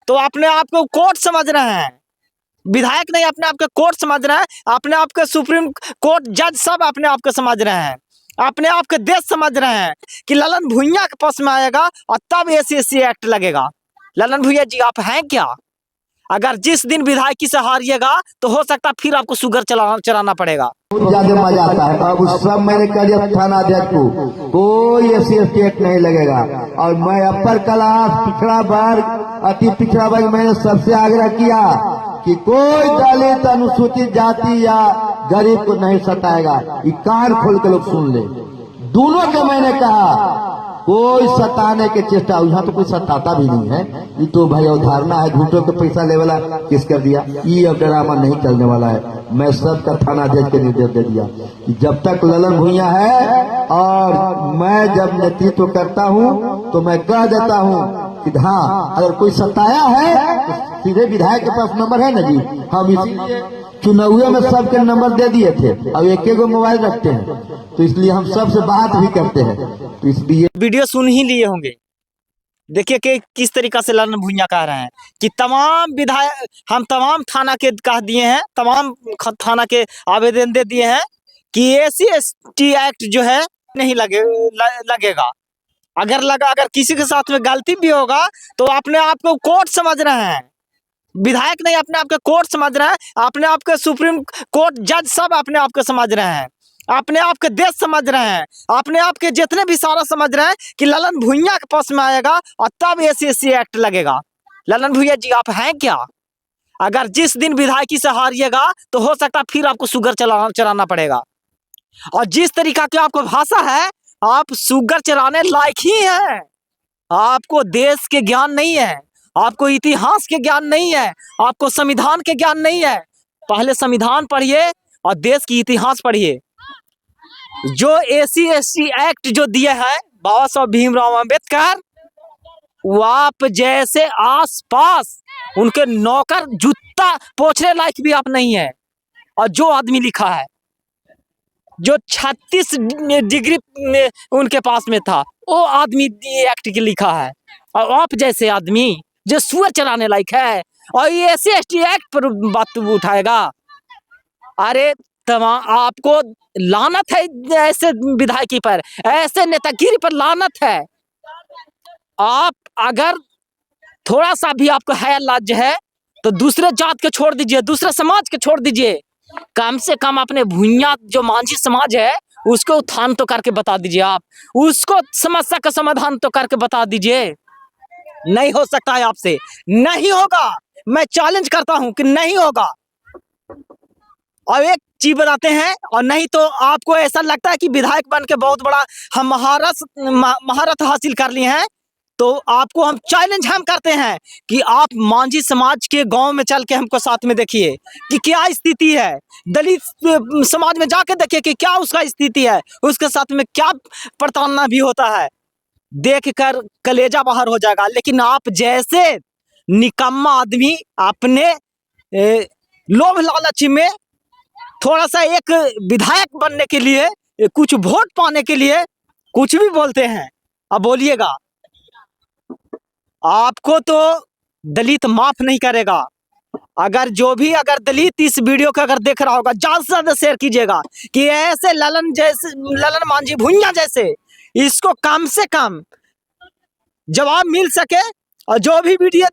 तो अपने आप को कोर्ट समझ रहे हैं, विधायक नहीं अपने आप को कोर्ट समझ रहे हैं, अपने आप को सुप्रीम कोर्ट जज सब अपने आप को समझ रहे हैं, अपने आप को देश समझ रहे हैं कि ललन भुइयां के पास में आएगा और तब एससी एक्ट लगेगा। ललन भुइयां जी आप हैं क्या? अगर जिस दिन विधायकी से हारिएगा तो हो सकता फिर आपको शुगर चलाना पड़ेगा। बहुत ज्यादा मजा आता है। अब उस सब मैंने कह दिया थाना अध्यक्ष को, कोई एससी एक्ट नहीं लगेगा। और मैं अपर क्लास पिछड़ा वर्ग अति पिछड़ा वर्ग मैंने सबसे आग्रह किया कि कोई दलित अनुसूचित जाति या गरीब को नहीं सताएगा। ये कान खोल के लोग सुन ले। दोनों को मैंने कहा कोई सताने के चेष्टा, यहाँ तो कोई सताता भी नहीं है। ये तो भाई अवधारणा है, झूठों के पैसा ले वाला किस कर दिया। ये अब ड्रामा नहीं चलने वाला है। मैं सबका थाना अध्यक्ष के निर्देश दे दिया कि जब तक ललन भुइयां है और मैं जब नेतृत्व करता हूँ तो मैं कह देता हूँ कि हाँ अगर कोई सताया है तो सीधे विधायक के पास नंबर है ना जी। हम इसीलिए चुनाव में सबके नंबर दे दिए थे। अब एक गो मोबाइल रखते हैं तो इसलिए हम सबसे बात भी करते हैं। तो इसलिए वीडियो सुन ही लिए होंगे, देखिए कि किस तरीका से ललन भुइयां कह रहे हैं कि तमाम विधायक हम तमाम थाना के कह दिए हैं, तमाम थाना के आवेदन दे दिए हैं कि एससी एक्ट जो है नहीं लगेगा। अगर किसी के साथ में गलती भी होगा तो अपने आप को कोर्ट समझ रहे हैं, विधायक नहीं अपने आप को कोर्ट समझ रहे हैं, अपने आप को सुप्रीम कोर्ट जज सब अपने आप को समझ रहे हैं, अपने आप के देश समझ रहे हैं, अपने आप के जितने भी सारा समझ रहे हैं कि ललन भुइयां के पास में आएगा और तब एससी एक्ट लगेगा। ललन भुइयां जी आप हैं क्या? अगर जिस दिन विधायकी से हारिएगा तो हो सकता फिर आपको शुगर चलाना पड़ेगा। और जिस तरीका की आपको भाषा है आप शुगर चलाने लायक ही हैं। आपको देश के ज्ञान नहीं है, आपको इतिहास के ज्ञान नहीं है, आपको संविधान के ज्ञान नहीं है। पहले संविधान पढ़िए और देश की इतिहास पढ़िए। जो एससी एक्ट जो दिए हैं बाबा साहब भीमराव अंबेडकर, वो आप जैसे आसपास उनके नौकर जूता पोछने लायक भी आप नहीं है। और जो आदमी लिखा है, जो 36 डिग्री उनके पास में था, वो आदमी एक्ट के लिखा है। और आप जैसे आदमी जो सुअर चलाने लायक है और ये एससी एक्ट पर बात उठाएगा। अरे आपको लानत है ऐसे विधायकी पर, ऐसे नेतागिरी पर लानत है। आप अगर थोड़ा सा भी आपको है लाज है तो दूसरे जात के छोड़ दीजिए, दूसरे समाज के छोड़ दीजिए, कम से कम अपने भुइयां जो मांझी समाज है उसको उत्थान तो करके बता दीजिए। आप उसको समस्या का समाधान तो करके बता दीजिए। नहीं हो सकता है आपसे, नहीं होगा। मैं चैलेंज करता हूं कि नहीं होगा। और एक चीज बताते हैं, और नहीं तो आपको ऐसा लगता है कि विधायक बन के बहुत बड़ा हम महारत हासिल कर लिए हैं, तो आपको हम चैलेंज करते हैं कि आप मांझी समाज के गांव में चल के हमको साथ में देखिए कि क्या स्थिति है। दलित समाज में जाके देखिए कि क्या उसका स्थिति है, उसके साथ में क्या प्रताड़ना भी होता है। देखकर कलेजा बाहर हो जाएगा। लेकिन आप जैसे निकम्मा आदमी अपने लोभ लालच में थोड़ा सा एक विधायक बनने के लिए, कुछ वोट पाने के लिए कुछ भी बोलते हैं। अब बोलिएगा, आपको तो दलित माफ नहीं करेगा। अगर दलित इस वीडियो को अगर देख रहा होगा, ज्यादा से ज्यादा शेयर कीजिएगा कि ऐसे ललन मांझी भुइयां जैसे इसको कम से कम जवाब मिल सके। और जो भी वीडियो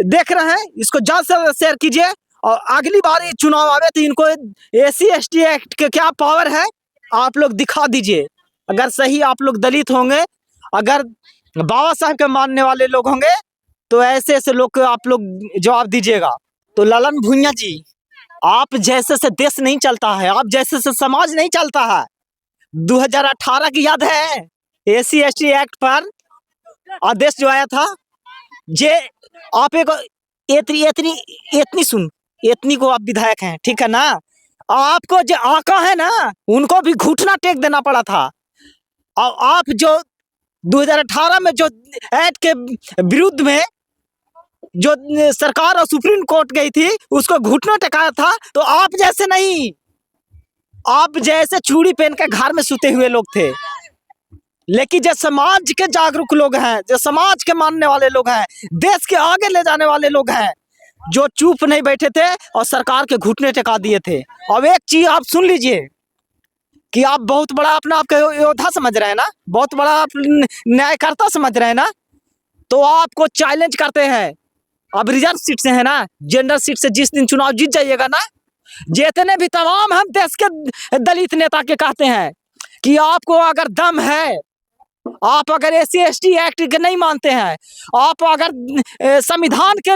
देख रहे हैं इसको ज्यादा से ज्यादा शेयर कीजिए। और अगली बार ये चुनाव आवे तो इनको एससी एक्ट के क्या पावर है आप लोग दिखा दीजिए। अगर सही आप लोग दलित होंगे, अगर बाबा साहब के मानने वाले लोग होंगे, तो ऐसे ऐसे लोग को आप लोग जवाब दीजिएगा। तो ललन भुइयां जी, आप जैसे से देश नहीं चलता है, आप जैसे से समाज नहीं चलता है। 2018 की याद है एससी एक्ट पर आदेश जो आया था, जे आप एक इतनी को आप विधायक हैं, ठीक है ना। आपको जो आका है ना उनको भी घुटना टेक देना पड़ा था। और आप जो 2018 में जो एक्ट के विरुद्ध में जो सरकार और सुप्रीम कोर्ट गई थी उसको घुटना टेकाया था। तो आप जैसे नहीं, आप जैसे चूड़ी पहन के घर में सोते हुए लोग थे। लेकिन जो समाज के जागरूक लोग हैं, जो समाज के मानने वाले लोग हैं, देश के आगे ले जाने वाले लोग हैं, जो चुप नहीं बैठे थे और सरकार के घुटने टेका दिए थे। अब एक चीज आप सुन लीजिए कि आप बहुत बड़ा अपना आपका योद्धा समझ रहे हैं ना, बहुत बड़ा आप न्यायकर्ता समझ रहे हैं ना, तो आपको चैलेंज करते हैं। अब रिजर्व सीट से है ना, जनरल सीट से जिस दिन चुनाव जीत जाइएगा ना, जितने भी तमाम हम देश के दलित नेता के कहते हैं कि आपको अगर दम है, आप अगर SC/ST एक्ट के नहीं मानते हैं, आप अगर संविधान के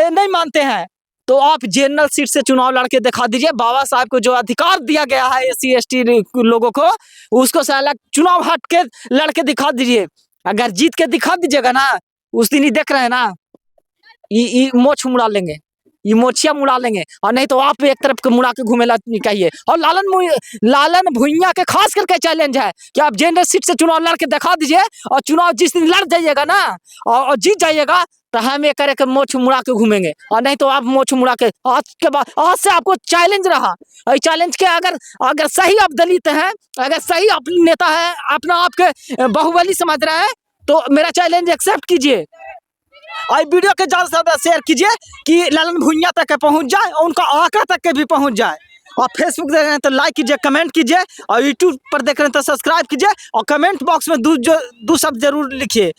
नहीं मानते हैं, तो आप जनरल सीट से चुनाव लड़के दिखा दीजिए। बाबा साहब को जो अधिकार दिया गया है SC/ST लोगों को, उसको साला चुनाव हट के लड़के दिखा दीजिए। अगर जीत के दिखा दीजिएगा ना, उस दिन ही देख रहे हैं ना, ये मोछ मुड़ा लेंगे, ये मोछिया मुड़ा लेंगे, और नहीं तो आप एक तरफ के मुड़ा के घूमेला कहिए। और लालन भुइयां के खास करके चैलेंज है कि आप जनरल सीट से चुनाव लड़ के दिखा दीजिए, और चुनाव जिस दिन लड़ जाइएगा ना और जीत जाइएगा, तो हम एक करे के मोछ मुड़ा के घूमेंगे, और नहीं तो आप मोछ मुड़ा के। आज के बाद आज से आपको चैलेंज रहा, और चैलेंज के अगर सही आप दलित हैं, अगर सही आप नेता है, अपना आपके बाहुबली समझ रहे हैं, तो मेरा चैलेंज एक्सेप्ट कीजिए और वीडियो के ज़्यादा से ज़्यादा शेयर कीजिए कि लालन भुइयां तक के पहुंच जाए और उनका आंकड़ा तक के भी पहुंच जाए। और फेसबुक देख रहे हैं तो लाइक कीजिए, कमेंट कीजिए, और यूट्यूब पर देख रहे हैं तो सब्सक्राइब कीजिए, और कमेंट बॉक्स में दो शब्द जरूर लिखिए।